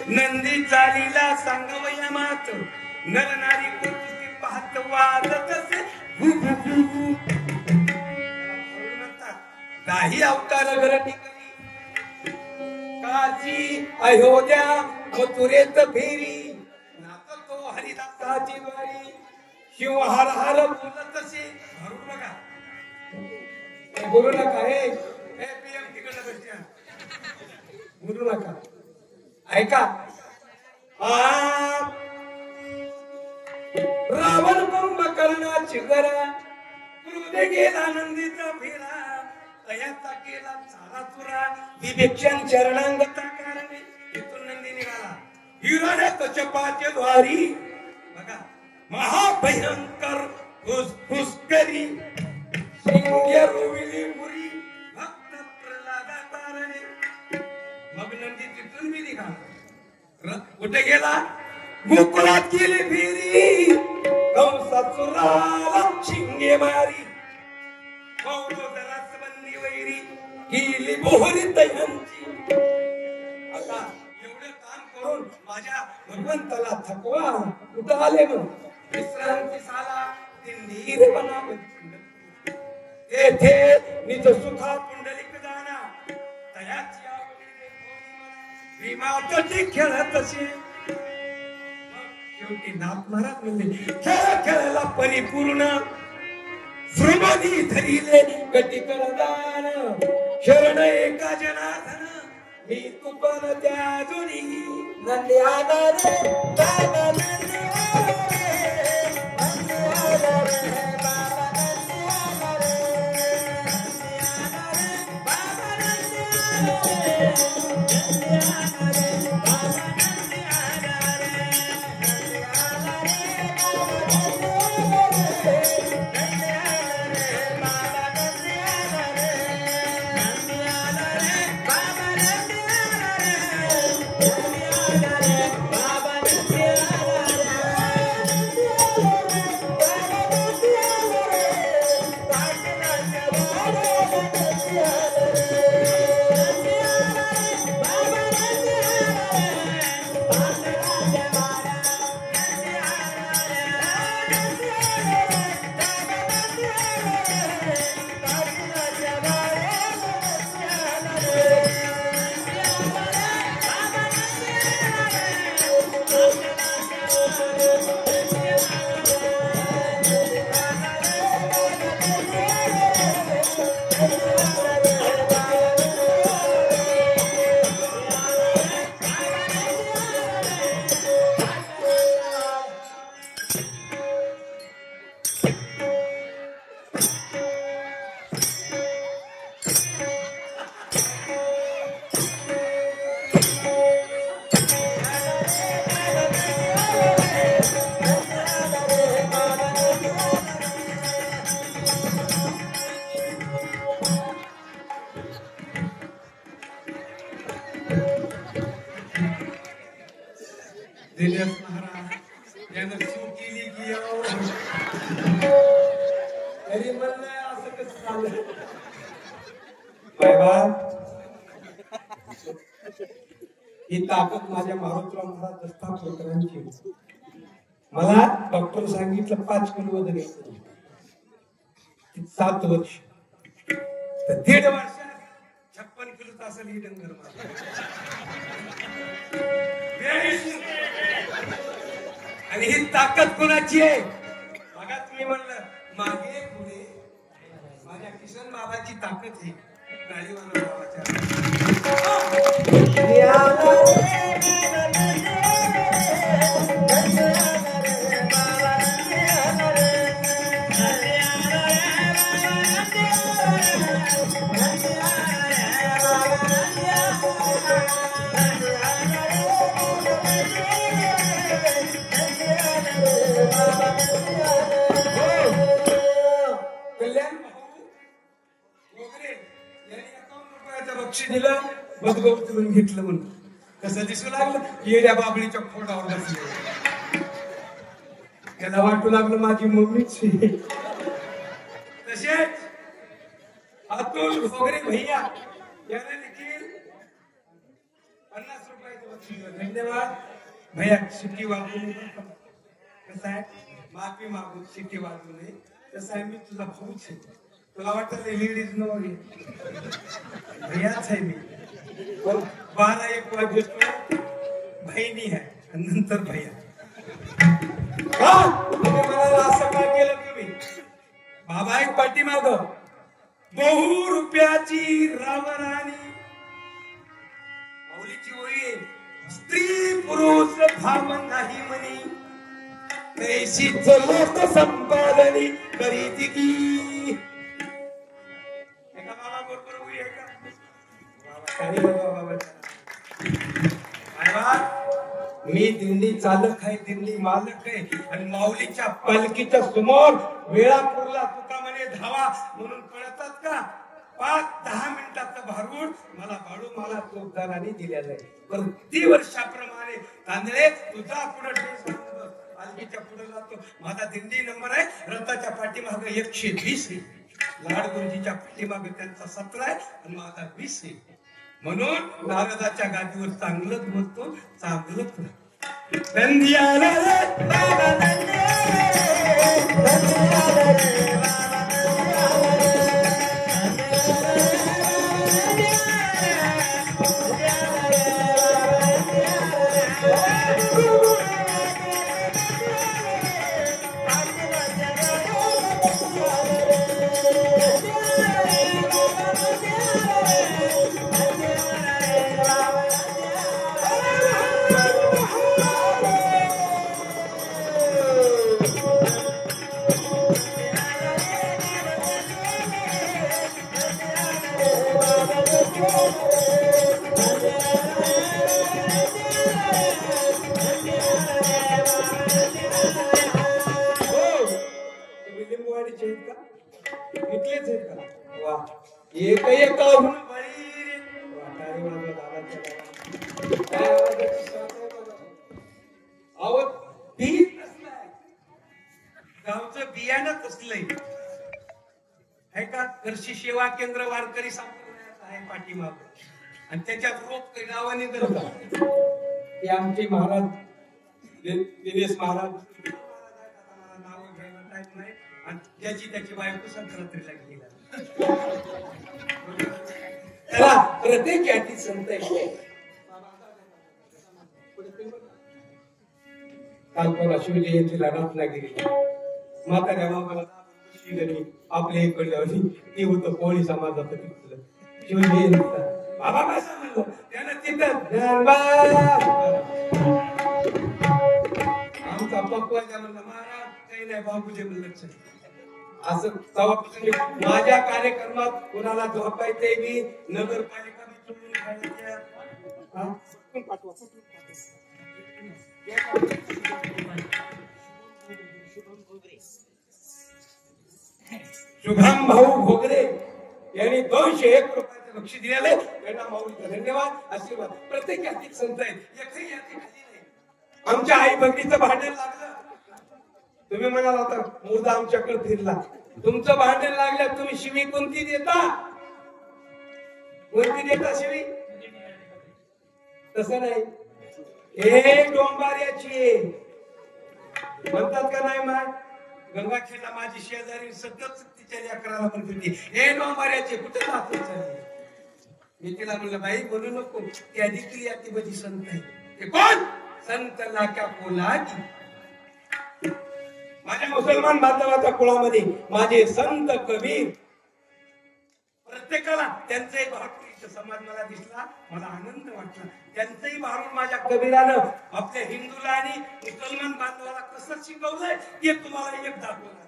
नंदी चालीला सांगवया मात नर नारी कोटी पाहत वाजत असे काही अवतार घरटी काची अयोध्या मथुरेत फेरी नात तो हरिदासाची वारी शिव हर हर बोलत असे भरून नका बोलू नका हे पीएम तिकडे बसल्या बोलू नका ऐका रावण कुंभकर्णाची गरा क्रोध गेला नंदीचा फेरा तयाचा केला चारा चुरा विवेक्षण चरणांगता कारणे इथून नंदी निघाला हिरण्य चपाचे द्वारी बघा महाभयंकर फुसकरी सिंह रोविली मुरी भक्त प्रल्हादा तारणे मग नंदी तिथून मी निघाला कुठे गेला गोकुळात गेली फेरी कंसासुराला शिंगे मारी बंदी वैरी गेली बोहरी तयांची आता एवढे काम करून माझ्या भगवंताला थकवा कुठं आले मग विश्रांती साला दिंडीर बनाव तेथे निज सुखा पुंडलिक जाणा तयाची भीमाची खेळत असे शेवटी नाथ महाराज म्हणले खेळाला परिपूर्ण श्रमधी धरिले कटी करदान शरण एका जनार्दन मी तुपन त्या जोडी नंदी आधारे बाबा नंदी ही ताकद माझ्या मारुतराव महाराज दस्ताप होतरांची मला डॉक्टर सांगितलं 5 किलो वजन यायचं 7 वर्ष तर 1.5 वर्षात 56 किलो असेल ही डंगर आणि ही ताकद कोणाची आहे बघा तुम्ही म्हणलं मागे पुढे माझ्या किसन बाबाची ताकद आहे गाडीवाला बाबाच्या बक्षीस दिलं बदगोप करून घेतलं म्हणून कसं दिसू लागलं येड्या बाबळीच्या फोटावर बसले त्याला वाटू लागलं माझी मम्मीच तसेच अतुल भोगरे भैया याने देखील 50 रुपये रुपयाचं बक्षीस. धन्यवाद भैया. शिट्टी वाजवू नये. कसं आहे माफी मागून शिट्टी वाजवू नये. कसं आहे मी तुझा भाऊच आहे. तुला वाटत लेडीज नो भैयाच आहे मी. पण 12-1 वाजेपर्यंत बहिणी आहे आणि नंतर भैया. तुम्ही म्हणाला असं काय केलं तुम्ही. बाबा एक पाठीमाग बहु रुपयाची रावराणी माऊलीची ओळी. स्त्री पुरुष भाव नाही म्हणी तैशीच लोक संपादनी करीत की. एका बाबा बरोबर ओळी आहे का. काही बाबा मी दिंडी चालक आहे दिंडी मालक आहे आणि माऊलीच्या पालखीच्या समोर वेळापूरला तुका म्हणे धावा म्हणून पळतात का. 5-10 मिनिटाचं भारूड मला चोपदाराने दिलेलं आहे. प्रति वर्षाप्रमाणे तांदळे तुझा पुढे पालखीच्या पुढे जातो. माझा दिंडी नंबर आहे रथाच्या पाठीमाग 120 आहे. लाडगुरुजीच्या पाठीमाग त्यांचा 17 आहे आणि माझा 20 आहे. म्हणून नारदाच्या गादीवर चांगलंच बोलतो चांगलंच. गावचं बियाणं कसलंय आहे का. कृषी सेवा केंद्र वारकरी संप्रदायाचं आहे पाठीमाग आणि त्याच्यात रोप गावाने धरला. ते आमचे महाराज दिनेश महाराज नाव घ्यायला टाईम नाही आणि त्याची बायको संक्रांतीला गेला. त्याला प्रत्येक याची संत आहे. काल परवा शिवजयंतीला रत्नागिरी म्हाताऱ्या बाबाला आपल्या इकडल्या ते होतं कोळी समाजाचं तिथलं शिवजयंतीचा. बाबा काय सांगितलं त्यानं तिथं आमचा पक्वाच्या म्हणलं महाराज काही नाही बाबूजे म्हणलं असं. तेव्हापासून माझ्या कार्यक्रमात कोणाला झोपायचंय मी नगरपालिका शुभम भाऊ घोगरे यांनी 201 रुपयाचं बक्षीस दिलेलं आहे. त्यांना माऊलीचा धन्यवाद आशीर्वाद. प्रत्येक यातिक संत आहेत. एकही यातिक खाली नाही. आमच्या आई बहिणीचं भांडण लागलं तुम्ही म्हणाल आता मुर्दा आमच्याकडे फिरला. तुमचं भांडण लागलं तुम्ही शिवी कोणती देता. कोणती देता शिवी. तसं नाही. हे डोंबाऱ्याची म्हणतात का नाही. माय गंगाखेडला माझी शेजारी सतत तिच्या लेकराला म्हणत होती हे डोंबाऱ्याचे कुठे जातो चालले. मी तिला म्हणलं बाई बोलू नको. त्या देखील याती बधी संत आहे. ते कोण संत लाक्या पोलाची. माझ्या मुसलमान बांधवाच्या कुळामध्ये माझे संत कबीर प्रत्येकाला त्यांचाही भारूड समाज मला दिसला. मला आनंद वाटला. त्यांचंही भारूड माझ्या कबीरानं आपल्या हिंदूला आणि मुसलमान बांधवाला कसं शिकवलंय ते तुम्हाला एक दाखवलं.